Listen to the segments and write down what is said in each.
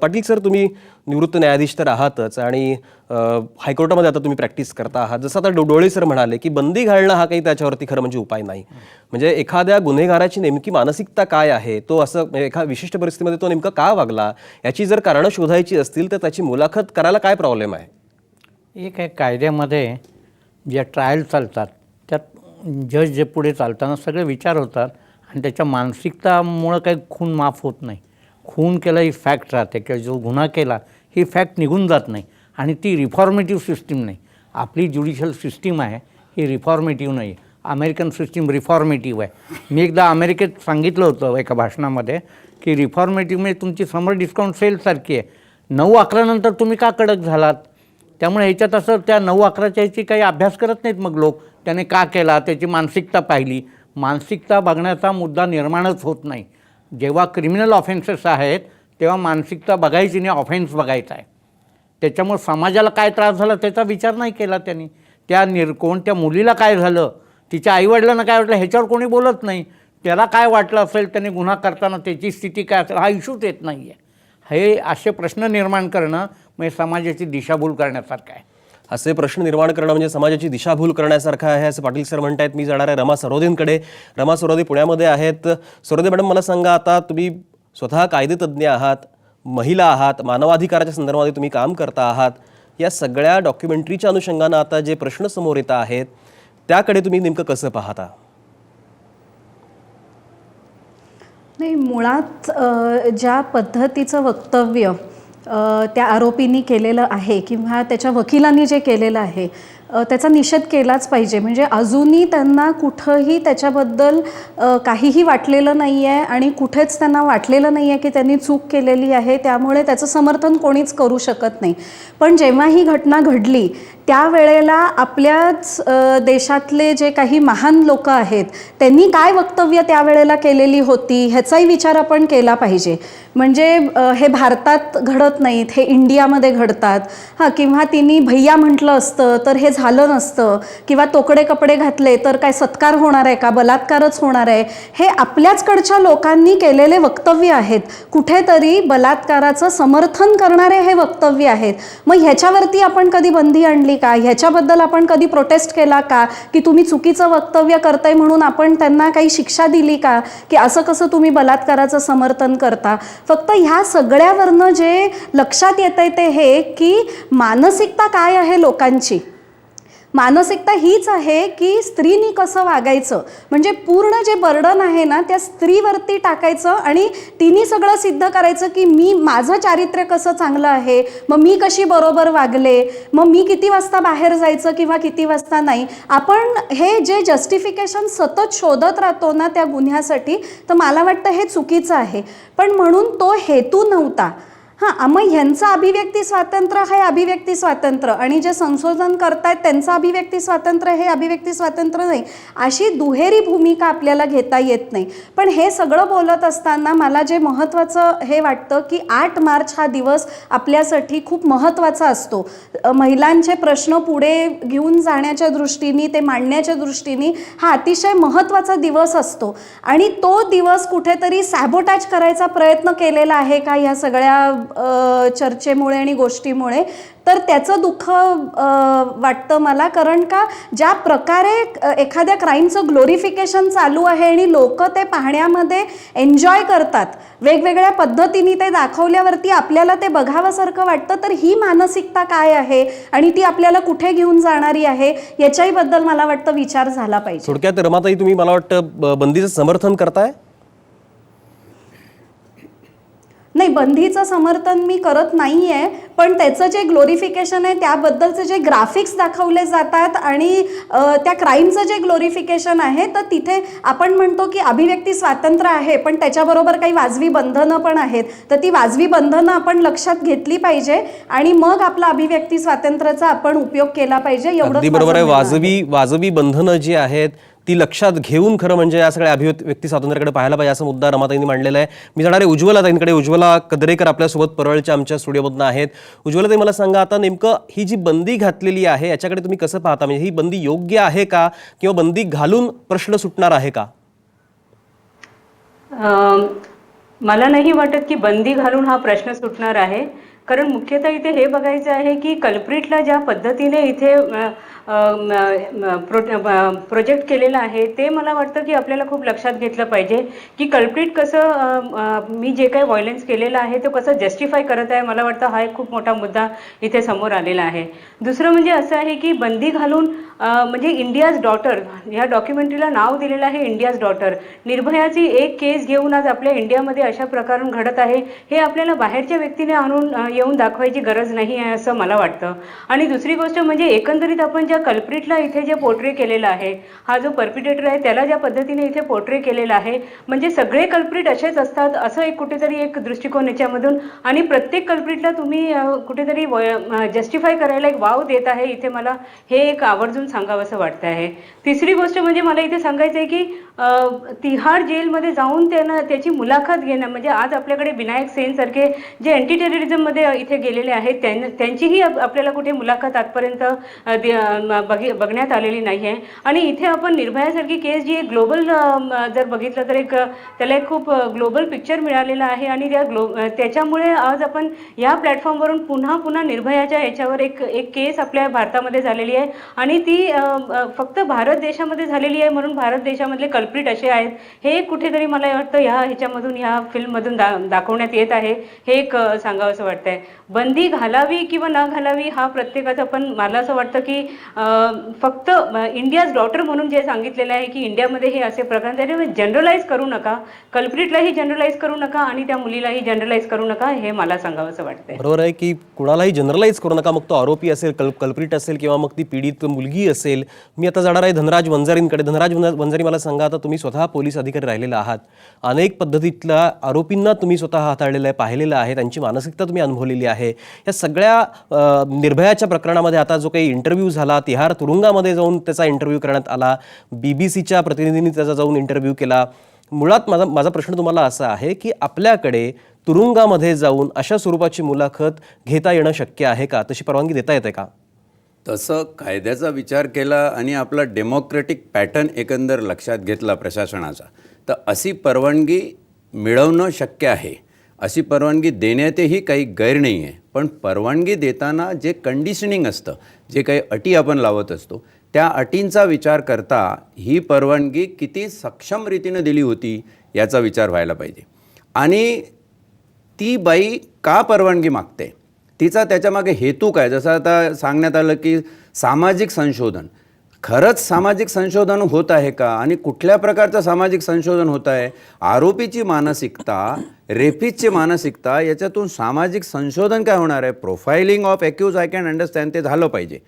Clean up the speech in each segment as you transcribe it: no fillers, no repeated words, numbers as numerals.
Patil sir, तुम्ही निवृत्त न्यायाधीश तर आहातच आणि हायकोर्टामध्ये आता तुम्ही प्रॅक्टिस करता आहात. जसं आता डोळे सर म्हणाले की बंदी घालणं हा काही त्याच्यावरती खरं म्हणजे उपाय नाही. म्हणजे एखाद्या गुन्हेगाराची नेमकी मानसिकता काय आहे, तो असं म्हणजे एका विशिष्ट परिस्थितीमध्ये तो नेमका का वागला, याची जर कारणं शोधायची असतील तर त्याची मुलाखत करायला काय प्रॉब्लेम आहे? एक आहे कायद्यामध्ये ज्या ट्रायल चालतात त्यात जज जे पुढे चालताना सगळे विचार होतात आणि त्याच्या मानसिकतामुळं काही खून माफ होत नाही. खून केला ही फॅक्ट राहते किंवा जो गुन्हा केला ही फॅक्ट निघून जात नाही आणि ती रिफॉर्मेटिव्ह सिस्टीम नाही. आपली ज्युडिशियल सिस्टीम आहे ही रिफॉर्मेटिव्ह नाही. अमेरिकन सिस्टीम रिफॉर्मेटिव्ह आहे. मी एकदा अमेरिकेत सांगितलं होतं एका भाषणामध्ये की रिफॉर्मेटिव्ह म्हणजे तुमची समर डिस्काउंट सेलसारखी आहे. 9-11 नंतर तुम्ही का कडक झालात? त्यामुळे ह्याच्यात असं त्या 9-11च्या ह्याची काही अभ्यास करत नाहीत मग लोक. त्याने का केला, त्याची मानसिकता पाहिली. मानसिकता बघण्याचा मुद्दा निर्माणच होत नाही. जेव्हा क्रिमिनल ऑफेन्सेस आहेत तेव्हा मानसिकता बघायची नाही, ऑफेन्स बघायचा आहे. त्याच्यामुळे समाजाला काय त्रास झाला त्याचा विचार नाही केला त्यांनी. कोणत्या मुलीला काय झालं, तिच्या आईवडिलांना काय वाटलं ह्याच्यावर कोणी बोलत नाही. त्याला काय वाटलं असेल, त्याने गुन्हा करताना त्याची स्थिती काय असेल हा इश्यूच येत नाही आहे. हे असे प्रश्न निर्माण करणं म्हणजे समाजाची दिशाभूल करण्यासारखं आहे. असे प्रश्न निर्माण करणं म्हणजे समाजाची दिशाभूल करण्यासारखं आहे असं पाटील सर म्हणतायत. मी जाणार आहे रमा सरोदेंकडे. रमा सरोदे पुण्यामध्ये आहेत. सरोदे मॅडम, मला सांगा, आता तुम्ही स्वतः कायदेतज्ञ आहात, महिला आहात, मानवाधिकाराच्या संदर्भात तुम्ही काम करता आहात. या सगळ्या डॉक्युमेंटरीच्या अनुषंगानं आता जे प्रश्न समोर येत आहेत त्याकडे तुम्ही नेमकं कसं पाहता? नाही, मुळात ज्या पद्धतीचं वक्तव्य त्या आरोपींनी केलेलं आहे किंवा त्याच्या वकिलांनी जे केलेलं आहे त्याचा निषेध केलाच पाहिजे. म्हणजे अजूनही त्यांना कुठंही त्याच्याबद्दल काहीही वाटलेलं नाही आहे आणि कुठेच त्यांना वाटलेलं नाही आहे की त्यांनी चूक केलेली आहे. त्यामुळे त्याचं समर्थन कोणीच करू शकत नाही. पण जेव्हा ही घटना घडली त्यावेळेला आपल्याच देशातले जे काही महान लोक आहेत त्यांनी काय वक्तव्य त्यावेळेला केलेली होती ह्याचाही विचार आपण केला पाहिजे. म्हणजे हे भारतात घडत नाहीत, हे इंडियामध्ये घडतात. हां, किंवा तिने भैया म्हटलं असतं तर हे झालं नसतं, किंवा तोकडे कपडे घातले तर काय सत्कार होणार आहे का, बलात्कारच होणार आहे. हे आपल्याचकडच्या लोकांनी केलेले वक्तव्य आहेत. कुठेतरी बलात्काराचं समर्थन करणारे हे वक्तव्य आहेत. मग ह्याच्यावरती आपण कधी बंदी आणली का? ह्याच्याबद्दल आपण कधी प्रोटेस्ट केला का की तुम्ही चुकीचं वक्तव्य करताय म्हणून आपण त्यांना काही शिक्षा दिली का की असं कसं तुम्ही बलात्काराचं समर्थन करता? फक्त ह्या सगळ्यावरनं जे लक्षात येतंय ते हे की मानसिकता काय आहे लोकांची. मानसिकता हीच आहे की स्त्रीनी कसं वागायचं, म्हणजे पूर्ण जे बर्डन आहे ना त्या स्त्रीवरती टाकायचं आणि तिने सगळं सिद्ध करायचं की माझं चारित्र्य कसं चांगलं आहे, मग मी कशी बरोबर वागले, मग मी किती वाजता बाहेर जायचं किंवा किती वाजता नाही. आपण हे जे जस्टिफिकेशन सतत शोधत राहतो ना त्या गुन्ह्यासाठी, तर मला वाटतं हे चुकीचं आहे. पण म्हणून तो हेतू नव्हता. हां, मग ह्यांचं अभिव्यक्ती स्वातंत्र्य हे अभिव्यक्ती स्वातंत्र्य आणि जे संशोधन करतायत त्यांचं अभिव्यक्ती स्वातंत्र्य हे अभिव्यक्ती स्वातंत्र्य नाही, अशी दुहेरी भूमिका आपल्याला घेता येत नाही. पण हे सगळं बोलत असताना मला जे महत्त्वाचं हे वाटतं की 8 मार्च हा दिवस आपल्यासाठी खूप महत्त्वाचा असतो. महिलांचे प्रश्न पुढे घेऊन जाण्याच्या दृष्टीने, ते मांडण्याच्या दृष्टीने हा अतिशय महत्त्वाचा दिवस असतो. आणि तो दिवस कुठेतरी सॅबोटॅज करायचा प्रयत्न केलेला आहे का ह्या सगळ्या चर्चेमुळे आणि गोष्टीमुळे, तर त्याचं दुःख वाटतं मला. कारण का ज्या प्रकारे एखाद्या क्राईमचं ग्लोरिफिकेशन चालू आहे आणि लोक ते पाहण्यामध्ये एन्जॉय करतात, वेगवेगळ्या पद्धतीने ते दाखवल्यावरती आपल्याला ते बघावंसारखं वाटतं. तर ही मानसिकता काय आहे आणि ती आपल्याला कुठे घेऊन जाणारी आहे याच्याही बद्दल मला वाटतं विचार झाला पाहिजे. थोडक्यात रमाताई, तुम्ही मला वाटतं बंदीचं समर्थन करताय? नाही, बंदीचं समर्थन मी करत नाही आहे. पण त्याचं जे ग्लोरिफिकेशन आहे त्याबद्दलचे जे ग्राफिक्स दाखवले जातात आणि त्या क्राईमचं जे ग्लोरिफिकेशन आहे, तर तिथे आपण म्हणतो की अभिव्यक्ती स्वातंत्र्य आहे पण त्याच्याबरोबर काही वाजवी बंधनं पण आहेत. तर ती वाजवी बंधनं आपण लक्षात घेतली पाहिजे आणि मग आपला अभिव्यक्ती स्वातंत्र्याचा आपण उपयोग केला पाहिजे. अगदी बरोबर आहे. वाजवी बंधनं जी आहेत ती लक्षात घेऊन खरं म्हणजे या सगळ्या अभिव्यक्ती स्वातंत्र्याकडे पाहायला पाहिजे असं मुद्दा रमाताईंनी मांडलेला आहे. मी जाणार आहे उज्ज्वला ताईंकडे. उज्ज्वला कदरेकर आपल्यासोबत परळच्या आमच्या स्टुडिओमधून आहेत. उज्ज्वला ताई, मला सांगा, आता नेमकं ही जी बंदी घातलेली आहे याच्याकडे तुम्ही कसं पाहता? म्हणजे ही बंदी योग्य आहे का किंवा बंदी घालून प्रश्न सुटणार आहे का? मला नाही वाटत की बंदी घालून हा प्रश्न सुटणार आहे. कारण मुख्यतः इथे हे बघायचं आहे की कल्प्रिटला ज्या पद्धतीने इथे प्रोजेक्ट केलेला आहे ते मला वाटतं की आपल्याला खूप लक्षात घेतलं पाहिजे की कल्प्रिट कसं मी जे काही व्हायलन्स केलेलं आहे तो कसं जस्टिफाय करत आहे. मला वाटतं हा एक खूप मोठा मुद्दा इथे समोर आलेला आहे. दुसरं म्हणजे असं आहे की बंदी घालून म्हणजे इंडियाज डॉटर ह्या डॉक्युमेंटरीला नाव दिलेलं आहे इंडियाज डॉटर. निर्भयाची एक केस घेऊन आज आपल्या इंडियामध्ये अशा प्रकारून घडत आहे हे आपल्याला बाहेरच्या व्यक्तीने आणून येऊन दाखवायची गरज नाही आहे असं मला वाटतं. आणि दुसरी गोष्ट म्हणजे एकंदरीत आपण ज्या कल्प्रिटला इथे जे पोर्ट्रे केलेलं आहे, हा जो परपिटेटर आहे त्याला ज्या पद्धतीने इथे पोर्ट्रे केलेला आहे, म्हणजे सगळे कल्प्रिट असेच असतात असं एक कुठेतरी एक दृष्टिकोन याच्यामधून. आणि प्रत्येक कल्प्रिटला तुम्ही कुठेतरी जस्टिफाय करायला एक वाव देत आहे इथे मला हे एक आवर्जून सांगावं असं वाटतं आहे. तिसरी गोष्ट म्हणजे मला इथे सांगायचं आहे की तिहार जेलमध्ये जाऊन त्याची मुलाखत घेणं म्हणजे आज आपल्याकडे विनायक सेनसारखे जे अँटी टेररिझममध्ये इथे गेलेले आहेत त्यांचीही आपल्याला कुठे मुलाखत आजपर्यंत बघण्यात आलेली नाही आहे. आणि इथे आपण निर्भयासारखी केस जी एक ग्लोबल जर बघितलं तर त्याला एक खूप ग्लोबल पिक्चर मिळालेला आहे. आणि त्याच्यामुळे आज आपण या प्लॅटफॉर्मवरून पुन्हा निर्भयाच्या याच्यावर एक केस आपल्या भारतामध्ये झालेली आहे. आणि ती फक्त भारत देशामध्ये झालेली आहे म्हणून भारत देशामधले कल्प्रिट असे आहेत हे कुठेतरी मला वाटतं ह्याच्यामधून ह्या फिल्ममधून दाखवण्यात येत आहे. हे एक सांगावं असं वाटतंय. बंदी घालावी किंवा न घालावी हा प्रत्येकाचा, पण मला असं वाटतं की फक्त इंडियाज डॉटर म्हणून जे सांगितलेलं आहे की इंडियामध्ये हे असे प्रकार त्याच्यामुळे जनरलाइज करू नका, कल्प्रिटलाही जनरलाइज करू नका आणि त्या मुलीलाही जनरलाइज करू नका हे मला सांगावं असं वाटतंय. बरोबर आहे की कुणालाही जनरलाइज करू नका, मग तो आरोपी असेल, कल्प्रिट असेल किंवा मग ती पीडित मुलगी असेल. मी आता जाणार आहे धनराज वंजारींकडे. धनराज वंजारी, मला सांगा, आता तुम्ही स्वतः पोलीस अधिकारी राहिलेला आहात, अनेक पद्धतीतल्या आरोपींना तुम्ही स्वतः हाताळलेलं आहे, पाहिलेलं आहे, त्यांची मानसिकता तुम्ही अनुभवलेली आहे. या सगळ्या निर्भयाच्या प्रकरणामध्ये आता जो काही इंटरव्ह्यू झाला, तिहार तुरुंगामध्ये जाऊन त्याचा इंटरव्ह्यू करण्यात आला, BBC प्रतिनिधींनी त्याचा जाऊन इंटरव्ह्यू केला. मुळात माझा प्रश्न तुम्हाला असा आहे की आपल्याकडे तुरुंगामध्ये जाऊन अशा स्वरूपाची मुलाखत घेता येणं शक्य आहे का? तशी परवानगी देता येते का? तसं कायद्याचा विचार केला आणि आपला डेमोक्रेटिक पॅटर्न एकंदर लक्षात घेतला प्रशासनाचा, तर अशी परवानगी मिळवणं शक्य आहे. अशी परवानगी देण्यातही काही गैर नाही आहे. पण परवानगी देताना जे कंडिशनिंग असतं, जे काही अटी आपण लावत असतो, त्या अटींचा विचार करता ही परवानगी किती सक्षम रीतीनं दिली होती याचा विचार व्हायला पाहिजे. आणि ती बाई का परवानगी मागते, तिचा त्याच्यामागे हेतू काय. जसं आता सांगण्यात आलं की सामाजिक संशोधन, खरंच सामाजिक संशोधन होत आहे का आणि कुठल्या प्रकारचं सामाजिक संशोधन होत आहे. आरोपीची मानसिकता, रेपिस्टची मानसिकता, याच्यातून सामाजिक संशोधन काय होणार आहे. Profiling of accused I can understand, ते झालं पाहिजे.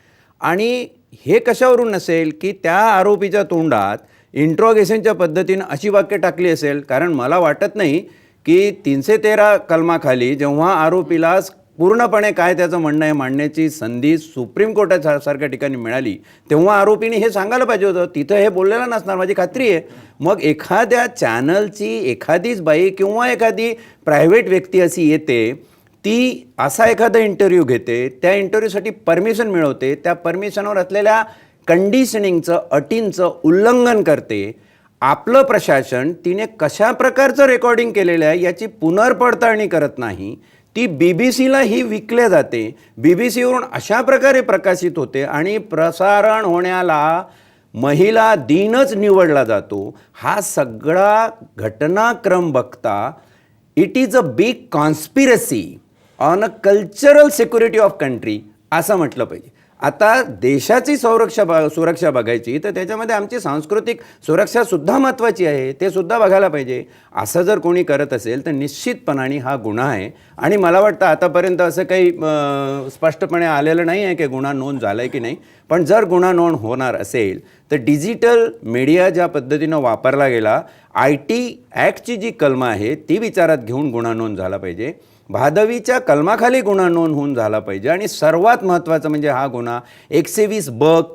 आणि हे कशावरून नसेल की त्या आरोपीच्या तोंडात इंट्रोगेशनच्या पद्धतीनं अशी वाक्य टाकली असेल. कारण मला वाटत नाही की 313 कलमाखाली जेव्हा आरोपीला पूर्णपणे काय त्याचं म्हणणं आहे मांडण्याची संधी सुप्रीम कोर्टासारख्या ठिकाणी मिळाली, तेव्हा आरोपीने हे सांगायला पाहिजे होतं. तिथं हे बोललेलं नसणार, माझी खात्री आहे. मग एखाद्या चॅनलची एखादीच बाई किंवा एखादी प्रायव्हेट व्यक्ती अशी येते, ती असा एखादा इंटरव्ह्यू घेते, त्या इंटरव्ह्यूसाठी परमिशन मिळवते, त्या परमिशनवर असलेल्या कंडिशनिंगचं, अटींचं उल्लंघन करते. आपलं प्रशासन तिने कशा प्रकारचं रेकॉर्डिंग केलेलं आहे याची पुनर्पडताळणी करत नाही. ती BBC ही विकल्या जाते, BBCवरून अशा प्रकारे प्रकाशित होते आणि प्रसारण होण्याला महिला दिनच निवडला जातो. हा सगळा घटनाक्रम बघता it is a big conspiracy on a cultural security of country असं म्हटलं पाहिजे. आता देशाची सुरक्षा बघायची तर त्याच्यामध्ये आमची सांस्कृतिक सुरक्षासुद्धा महत्त्वाची आहे, ते सुद्धा बघायला पाहिजे. असं जर कोणी करत असेल तर निश्चितपणाने हा गुन्हा आहे. आणि मला वाटतं आतापर्यंत असं काही स्पष्टपणे आलेलं नाही आहे की गुन्हा नोंद झाला आहे की नाही. पण जर गुन्हा नोंद होणार असेल तर डिजिटल मीडिया ज्या पद्धतीनं वापरला गेला, IT ॲक्टची जी कलमं आहे ती विचारात घेऊन गुन्हा नोंद झाला पाहिजे. भादवीच्या कलमाखाली गुन्हा नोंद होऊन झाला पाहिजे. आणि सर्वात महत्त्वाचं म्हणजे हा गुन्हा 120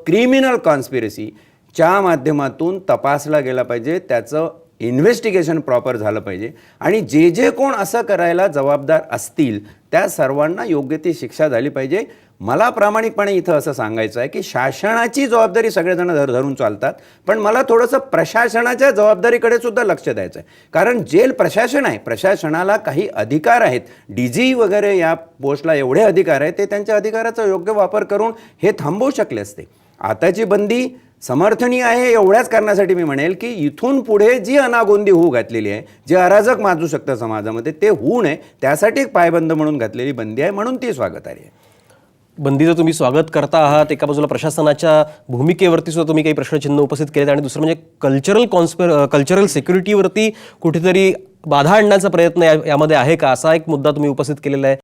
क्रिमिनल कॉन्स्पिरसीच्या माध्यमातून तपासला गेला पाहिजे, त्याचं इन्व्हेस्टिगेशन प्रॉपर झालं पाहिजे. आणि जे कोण असं करायला जबाबदार असतील त्या सर्वांना योग्य ती शिक्षा झाली पाहिजे. मला प्रामाणिकपणे इथं असं सांगायचं आहे की शासनाची जबाबदारी सगळेजण धरून चालतात, पण मला थोडंसं प्रशासनाच्या जबाबदारीकडे सुद्धा लक्ष द्यायचं आहे. कारण जेल प्रशासन आहे, प्रशासनाला काही अधिकार आहेत, DG वगैरे या पोस्टला एवढे अधिकार आहेत, ते त्यांच्या अधिकाराचा योग्य वापर करून हे थांबवू शकले असते. आताची बंदी समर्थनीय आहे एवढ्याच कारणासाठी मी म्हणेल की इथून पुढे जी अनागोंदी होऊ घातलेली आहे, जे अराजक माजू शकतं समाजामध्ये, ते होऊ नये त्यासाठी एक पायबंद म्हणून घातलेली बंदी आहे, म्हणून ती स्वागतार्ह आहे. बंदीचं तुम्ही स्वागत करता आहात. एका बाजूला प्रशासनाच्या भूमिकेवरती सुद्धा तुम्ही काही प्रश्नचिन्ह उपस्थित केलेत आणि दुसरं म्हणजे कल्चरल सिक्युरिटीवरती कुठेतरी बाधा आणण्याचा प्रयत्न यामध्ये आहे का, असा एक मुद्दा तुम्ही उपस्थित केलेला आहे.